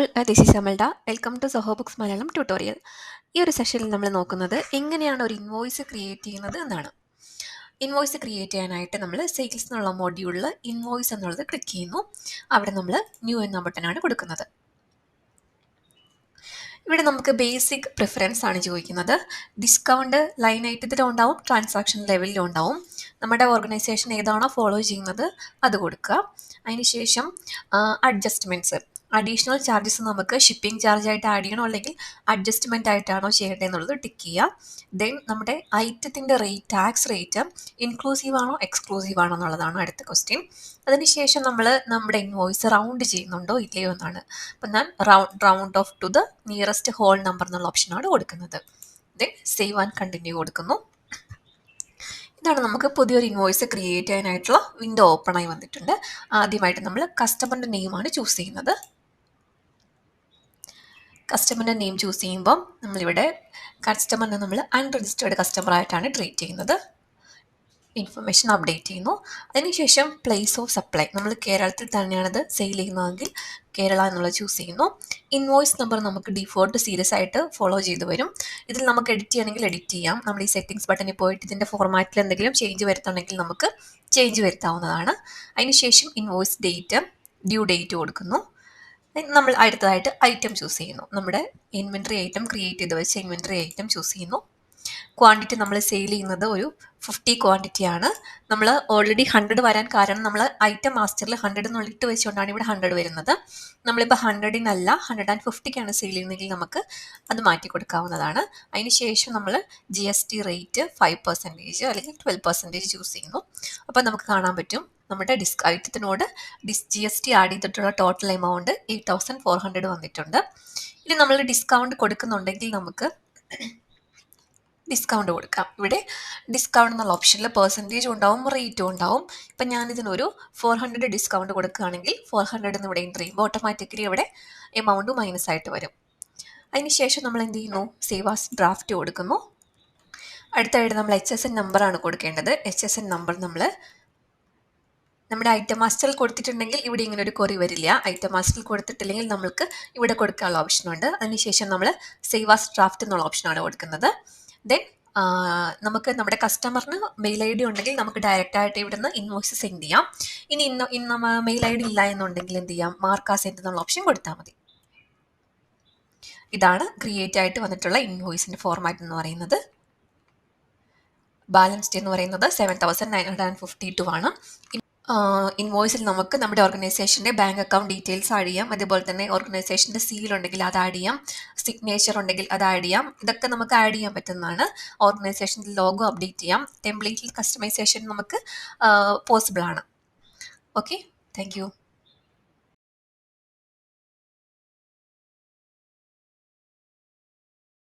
All, this is Amalda. Welcome to Zoho Books Malayalam tutorial. ഈ ഒരു സെഷനിൽ നമ്മൾ നോക്കുന്നത് എങ്ങനെയാണ് ഒരു ഇൻവോയ്സ് ക്രിയേറ്റ് ചെയ്യുന്നത് എന്നാണ്. ഇൻവോയ്സ് ക്രിയേറ്റ് ചെയ്യാനായിട്ട് നമ്മൾ സെയിൽസ് എന്നുള്ള മോഡ്യൂളിൽ ഇൻവോയ്സ് എന്നുള്ളത് ക്ലിക്ക് ചെയ്യുന്നു. അവിടെ നമ്മൾ ന്യൂ എന്ന ബട്ടനാണ് കൊടുക്കുന്നത്. ഇവിടെ നമുക്ക് ബേസിക് പ്രിഫറൻസ് ആണ് ചോദിക്കുന്നത്. ഡിസ്കൗണ്ട് ലൈൻ ഐറ്റത്തിലും ഉണ്ടാവും, ട്രാൻസാക്ഷൻ ലെവലിലും ഉണ്ടാവും. നമ്മുടെ ഓർഗനൈസേഷൻ ഏതാണോ ഫോളോ ചെയ്യുന്നത് അത് കൊടുക്കുക. അതിനുശേഷം അഡ്ജസ്റ്റ്മെൻറ്റ്സ്, അഡീഷണൽ ചാർജസ് നമുക്ക് ഷിപ്പിംഗ് ചാർജ് ആയിട്ട് ആഡ് ചെയ്യണോ അല്ലെങ്കിൽ അഡ്ജസ്റ്റ്മെൻ്റ് ആയിട്ടാണോ ചെയ്യേണ്ടത് എന്നുള്ളത് ടിക്ക് ചെയ്യുക. ദെൻ നമ്മുടെ ഐറ്റത്തിൻ്റെ റേറ്റ്, ടാക്സ് റേറ്റ് ഇൻക്ലൂസീവ് ആണോ എക്സ്ക്ലൂസീവ് ആണോ എന്നുള്ളതാണ് അടുത്ത ക്വസ്റ്റ്യൻ. അതിനുശേഷം നമ്മൾ നമ്മുടെ ഇൻവോയ്സ് റൗണ്ട് ചെയ്യുന്നുണ്ടോ ഇല്ലയോ എന്നാണ്. അപ്പം ഞാൻ round off to the nearest whole number എന്നുള്ള ഓപ്ഷനാണ് കൊടുക്കുന്നത്. ദെൻ സേവ് ആൻഡ് കണ്ടിന്യൂ കൊടുക്കുന്നു. ഇതാണ് നമുക്ക് പുതിയൊരു ഇൻവോയ്സ് ക്രിയേറ്റ് ചെയ്യാനായിട്ടുള്ള വിൻഡോ ഓപ്പൺ ആയി വന്നിട്ടുണ്ട്. ആദ്യമായിട്ട് നമ്മൾ കസ്റ്റമറിൻ്റെ നെയിമാണ് ചൂസ് ചെയ്യുന്നത്. കസ്റ്റമറിൻ്റെ നെയിം ചൂസ് ചെയ്യുമ്പം നമ്മളിവിടെ കസ്റ്റമറിനെ നമ്മൾ അൺരജിസ്റ്റേർഡ് കസ്റ്റമർ ആയിട്ടാണ് ട്രീറ്റ് ചെയ്യുന്നത്. ഇൻഫർമേഷൻ അപ്ഡേറ്റ് ചെയ്യുന്നു. അതിനുശേഷം പ്ലേസ് ഓഫ് സപ്ലൈ, നമ്മൾ കേരളത്തിൽ തന്നെയാണത് സെയിൽ ചെയ്യുന്നതെങ്കിൽ കേരള എന്നുള്ളത് ചൂസ് ചെയ്യുന്നു. ഇൻവോയ്സ് നമ്പർ നമുക്ക് ഡിഫോൾട്ട് സീരീസ് ആയിട്ട് ഫോളോ ചെയ്ത് വരും. ഇതിൽ നമുക്ക് എഡിറ്റ് ചെയ്യണമെങ്കിൽ എഡിറ്റ് ചെയ്യാം. നമ്മൾ ഈ സെറ്റിംഗ്സ് ബട്ടണിൽ പോയിട്ട് ഇതിൻ്റെ ഫോർമാറ്റിൽ എന്തെങ്കിലും ചേഞ്ച് വരുത്തണമെങ്കിൽ നമുക്ക് ചേഞ്ച് വരുത്താവുന്നതാണ്. അതിനുശേഷം ഇൻവോയ്സ് ഡേറ്റ്, ഡ്യൂ ഡേറ്റ് കൊടുക്കുന്നു. നമ്മൾ അടുത്തതായിട്ട് ഐറ്റം ചൂസ് ചെയ്യുന്നു. നമ്മുടെ ഇൻവെൻട്രി ഐറ്റം ക്രിയേറ്റ് ചെയ്ത് വെച്ച ഇൻവെൻട്രി ഐറ്റം ചൂസ് ചെയ്യുന്നു. ക്വാണ്ടിറ്റി നമ്മൾ സെയിൽ ചെയ്യുന്നത് ഒരു 50 ക്വാണ്ടിറ്റിയാണ്. നമ്മൾ ഓൾറെഡി 100 വരാൻ കാരണം നമ്മൾ ഐറ്റം മാസ്റ്ററിൽ 100 എന്നുള്ള ഇട്ട് വെച്ചുകൊണ്ടാണ് ഇവിടെ 100 വരുന്നത്. നമ്മളിപ്പോൾ 100-നല്ല 150-ക്കാണ് സെയിൽ ചെയ്യുന്നതെങ്കിൽ നമുക്ക് അത് മാറ്റി കൊടുക്കാവുന്നതാണ്. അതിനുശേഷം നമ്മൾ GST റേറ്റ് 5% അല്ലെങ്കിൽ 12% ചൂസ് ചെയ്യുന്നു. അപ്പോൾ നമുക്ക് കാണാൻ പറ്റും നമ്മുടെ ഐറ്റത്തിനോട് GST ആഡ് ചെയ്തിട്ടുള്ള ടോട്ടൽ എമൗണ്ട് 8,400 വന്നിട്ടുണ്ട്. ഇനി നമ്മൾ ഡിസ്കൗണ്ട് കൊടുക്കുന്നുണ്ടെങ്കിൽ നമുക്ക് ഡിസ്കൗണ്ട് കൊടുക്കാം. ഇവിടെ ഡിസ്കൗണ്ട് എന്നുള്ള ഓപ്ഷനിൽ പെർസെൻറ്റേജും ഉണ്ടാവും, റേറ്റും ഉണ്ടാവും. ഇപ്പം ഞാനിതിനൊരു 400 ഡിസ്കൗണ്ട് കൊടുക്കുകയാണെങ്കിൽ 400 എന്ന് ഇവിടെ എൻ്റർ ചെയ്യുമ്പോൾ ഓട്ടോമാറ്റിക്കലി ഇവിടെ എമൗണ്ട് മൈനസ് ആയിട്ട് വരും. അതിനുശേഷം നമ്മൾ എന്ത് ചെയ്യുന്നു, സേവ് ആസ് ഡ്രാഫ്റ്റ് കൊടുക്കുന്നു. അടുത്തായിട്ട് നമ്മൾ HSN നമ്പറാണ് കൊടുക്കേണ്ടത്. HSN നമ്പർ നമ്മൾ നമ്മുടെ ഐറ്റം മാസ്റ്ററിൽ കൊടുത്തിട്ടുണ്ടെങ്കിൽ ഇവിടെ ഇങ്ങനെ ഒരു ക്വറി വരില്ല. ഐറ്റം മാസ്റ്ററിൽ കൊടുത്തിട്ടില്ലെങ്കിൽ നമ്മൾക്ക് ഇവിടെ കൊടുക്കാനുള്ള ഓപ്ഷനുണ്ട്. അതിനുശേഷം നമ്മൾ സേവ് ആസ് ഡ്രാഫ്റ്റ് എന്നുള്ള ഓപ്ഷനാണ് കൊടുക്കുന്നത്. ദെൻ നമുക്ക് നമ്മുടെ കസ്റ്റമറിന് മെയിൽ ID ഉണ്ടെങ്കിൽ നമുക്ക് ഡയറക്റ്റ് ആയിട്ട് ഇവിടുന്ന് ഇൻവോയ്സ് സെൻഡ് ചെയ്യാം. ഇനി മെയിൽ ID ഇല്ല എന്നുണ്ടെങ്കിൽ എന്ത് ചെയ്യാം, മാർക്ക് ആസ് സെൻഡ് എന്നുള്ള ഓപ്ഷൻ കൊടുത്താൽ മതി. ഇതാണ് ക്രിയേറ്റ് ആയിട്ട് വന്നിട്ടുള്ള ഇൻവോയ്സിൻ്റെ ഫോർമാറ്റ് എന്ന് പറയുന്നത്. ബാലൻസ്ഡ് എന്ന് പറയുന്നത് 7,952 ആണ്. ഇൻവോയ്സിൽ നമുക്ക് നമ്മുടെ ഓർഗനൈസേഷൻ്റെ ബാങ്ക് അക്കൗണ്ട് ഡീറ്റെയിൽസ് ആഡ് ചെയ്യാം. അതുപോലെ തന്നെ ഓർഗനൈസേഷൻ്റെ സീൽ ഉണ്ടെങ്കിൽ അത് ആഡ് ചെയ്യാം, സിഗ്നേച്ചർ ഉണ്ടെങ്കിൽ അത് ആഡ് ചെയ്യാം. ഇതൊക്കെ നമുക്ക് ആഡ് ചെയ്യാൻ പറ്റുന്നതാണ്. ഓർഗനൈസേഷൻ്റെ ലോഗോ അപ്ഡേറ്റ് ചെയ്യാം. ടെംപ്ലേറ്റിൽ കസ്റ്റമൈസേഷൻ നമുക്ക് പോസിബിൾ ആണ്. Okay, thank you.